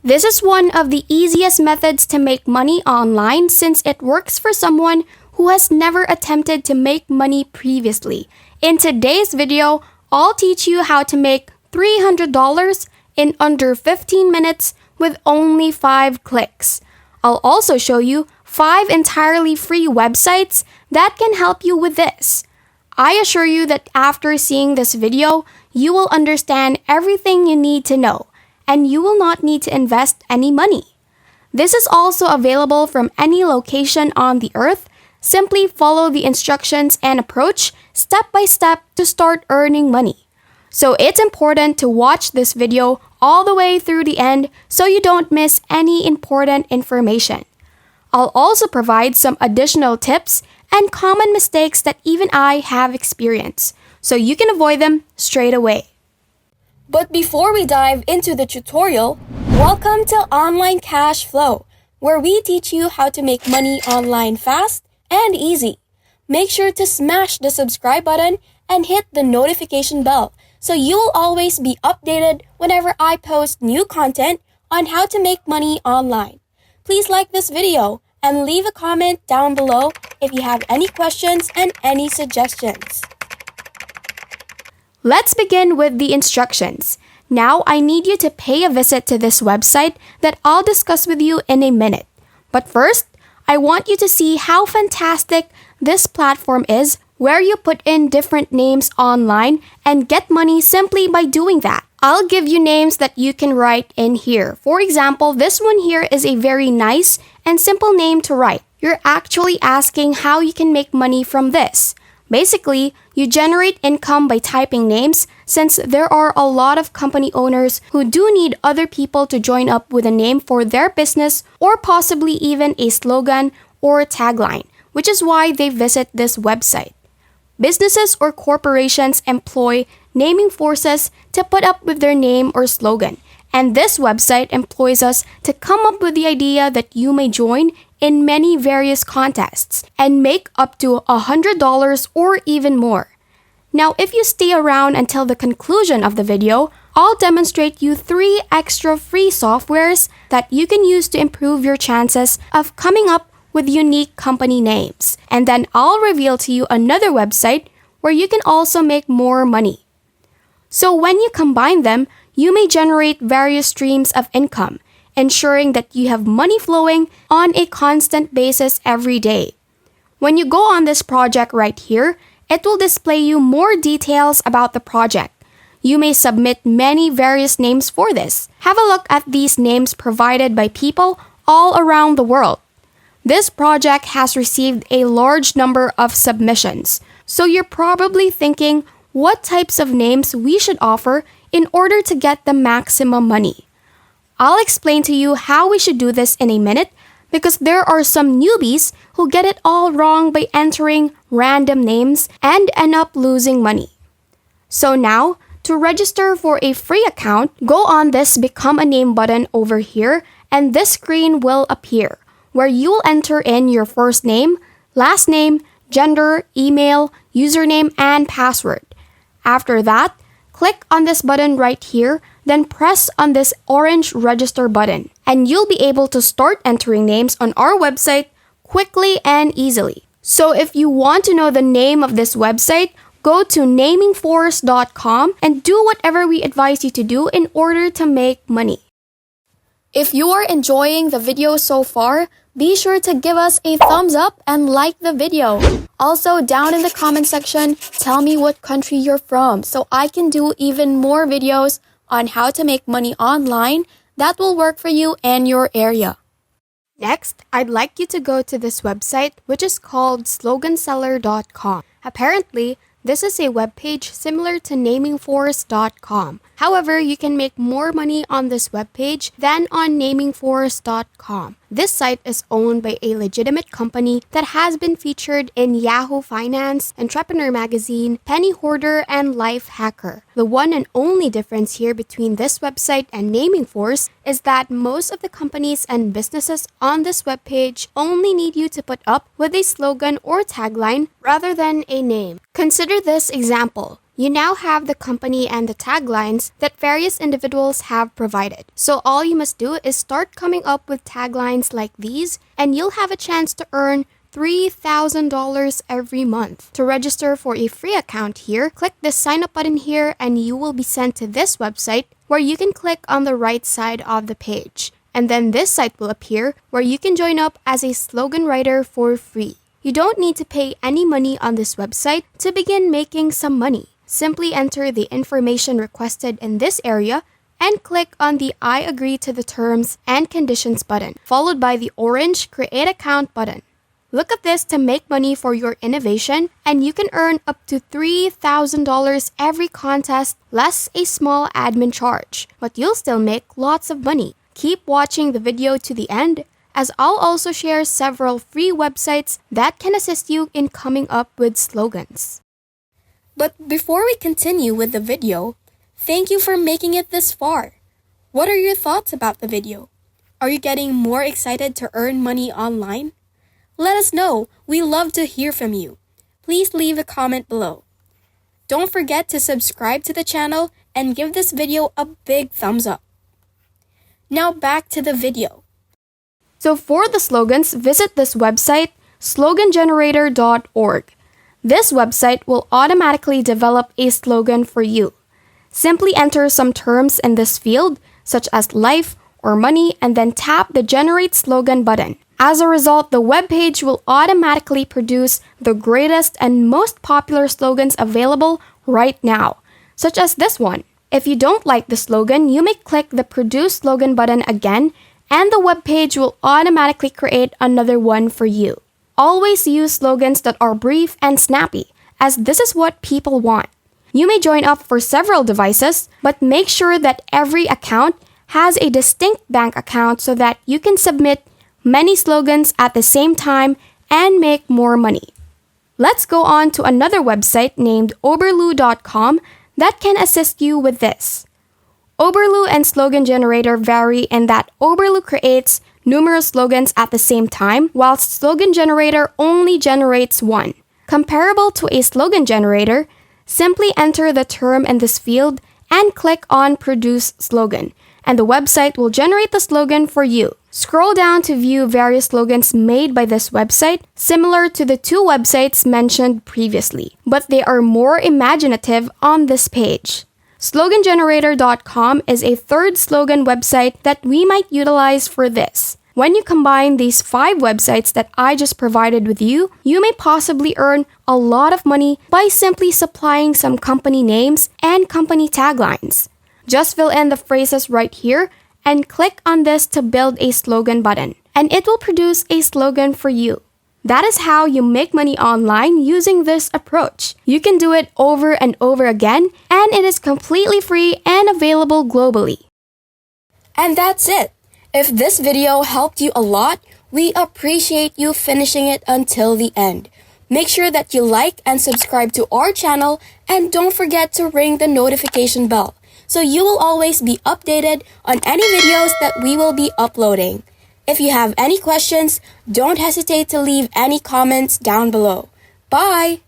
This is one of the easiest methods to make money online since it works for someone who has never attempted to make money previously. In today's video, I'll teach you how to make $300 in under 15 minutes with only 5 clicks. I'll also show you 5 entirely free websites that can help you with this. I assure you that after seeing this video, you will understand everything you need to know, and you will not need to invest any money. This is also available from any location on the earth. Simply follow the instructions and approach step by step to start earning money. So it's important to watch this video all the way through the end so you don't miss any important information. I'll also provide some additional tips and common mistakes that even I have experienced, so you can avoid them straight away. But before we dive into the tutorial, welcome to Online Cash Flow, where we teach you how to make money online fast and easy. Make sure to smash the subscribe button and hit the notification bell so you'll always be updated whenever I post new content on how to make money online. Please like this video and leave a comment down below if you have any questions and any suggestions. Let's begin with the instructions. Now I need you to pay a visit to this website that I'll discuss with you in a minute. But first, I want you to see how fantastic this platform is, where you put in different names online and get money simply by doing that. I'll give you names that you can write in here. For example, this one here is a very nice and simple name to write. You're actually asking how you can make money from this. Basically, you generate income by typing names since there are a lot of company owners who do need other people to join up with a name for their business or possibly even a slogan or a tagline, which is why they visit this website. Businesses or corporations employ naming forces to put up with their name or slogan, and this website employs us to come up with the idea that you may join in many various contests and make up to $100 or even more. Now, if you stay around until the conclusion of the video, I'll demonstrate you 3 extra free softwares that you can use to improve your chances of coming up with unique company names. And then I'll reveal to you another website where you can also make more money. So when you combine them, you may generate various streams of income, ensuring that you have money flowing on a constant basis every day. When you go on this project right here, it will display you more details about the project. You may submit many various names for this. Have a look at these names provided by people all around the world. This project has received a large number of submissions, so you're probably thinking what types of names we should offer in order to get the maximum money. I'll explain to you how we should do this in a minute because there are some newbies who get it all wrong by entering random names and end up losing money. So now, to register for a free account, go on this Become a Name button over here and this screen will appear where you'll enter in your first name, last name, gender, email, username, and password. After that, click on this button right here, then press on this orange register button, and you'll be able to start entering names on our website quickly and easily. So if you want to know the name of this website, go to namingforce.com and do whatever we advise you to do in order to make money. If you are enjoying the video so far, be sure to give us a thumbs up and like the video. Also, down in the comment section, tell me what country you're from so I can do even more videos on how to make money online that will work for you and your area. Next, I'd like you to go to this website, which is called sloganseller.com. Apparently, this is a webpage similar to namingforce.com. However, you can make more money on this webpage than on namingforce.com. This site is owned by a legitimate company that has been featured in Yahoo Finance, Entrepreneur Magazine, Penny Hoarder, and Life Hacker. The one and only difference here between this website and Namingforce is that most of the companies and businesses on this webpage only need you to put up with a slogan or tagline rather than a name. Consider this example. You now have the company and the taglines that various individuals have provided. So all you must do is start coming up with taglines like these, and you'll have a chance to earn $3,000 every month. To register for a free account here, click the sign up button here and you will be sent to this website where you can click on the right side of the page. And then this site will appear where you can join up as a slogan writer for free. You don't need to pay any money on this website to begin making some money. Simply enter the information requested in this area and click on the I agree to the terms and conditions button, followed by the orange Create Account button. Look at this to make money for your innovation, and you can earn up to $3,000 every contest, less a small admin charge. But you'll still make lots of money. Keep watching the video to the end, as I'll also share several free websites that can assist you in coming up with slogans. But before we continue with the video, thank you for making it this far. What are your thoughts about the video? Are you getting more excited to earn money online? Let us know. We love to hear from you. Please leave a comment below. Don't forget to subscribe to the channel and give this video a big thumbs up. Now back to the video. So for the slogans, visit this website, slogangenerator.org. This website will automatically develop a slogan for you. Simply enter some terms in this field, such as life or money, and then tap the Generate Slogan button. As a result, the web page will automatically produce the greatest and most popular slogans available right now, such as this one. If you don't like the slogan, you may click the Produce Slogan button again, and the web page will automatically create another one for you. Always use slogans that are brief and snappy, as this is what people want. You may join up for several devices, but make sure that every account has a distinct bank account so that you can submit many slogans at the same time and make more money. Let's go on to another website named Oberloo.com that can assist you with this. Oberloo and Slogan Generator vary in that Oberloo creates numerous slogans at the same time, whilst Slogan Generator only generates one. Comparable to a slogan generator, simply enter the term in this field and click on Produce Slogan, and the website will generate the slogan for you. Scroll down to view various slogans made by this website, similar to the two websites mentioned previously, but they are more imaginative on this page. SloganGenerator.com is a third slogan website that we might utilize for this. When you combine these 5 websites that I just provided with you, you may possibly earn a lot of money by simply supplying some company names and company taglines. Just fill in the phrases right here and click on this to build a slogan button, and it will produce a slogan for you. That is how you make money online using this approach. You can do it over and over again, and it is completely free and available globally. And that's it. If this video helped you a lot, we appreciate you finishing it until the end. Make sure that you like and subscribe to our channel, and don't forget to ring the notification bell so you will always be updated on any videos that we will be uploading. If you have any questions, don't hesitate to leave any comments down below. Bye!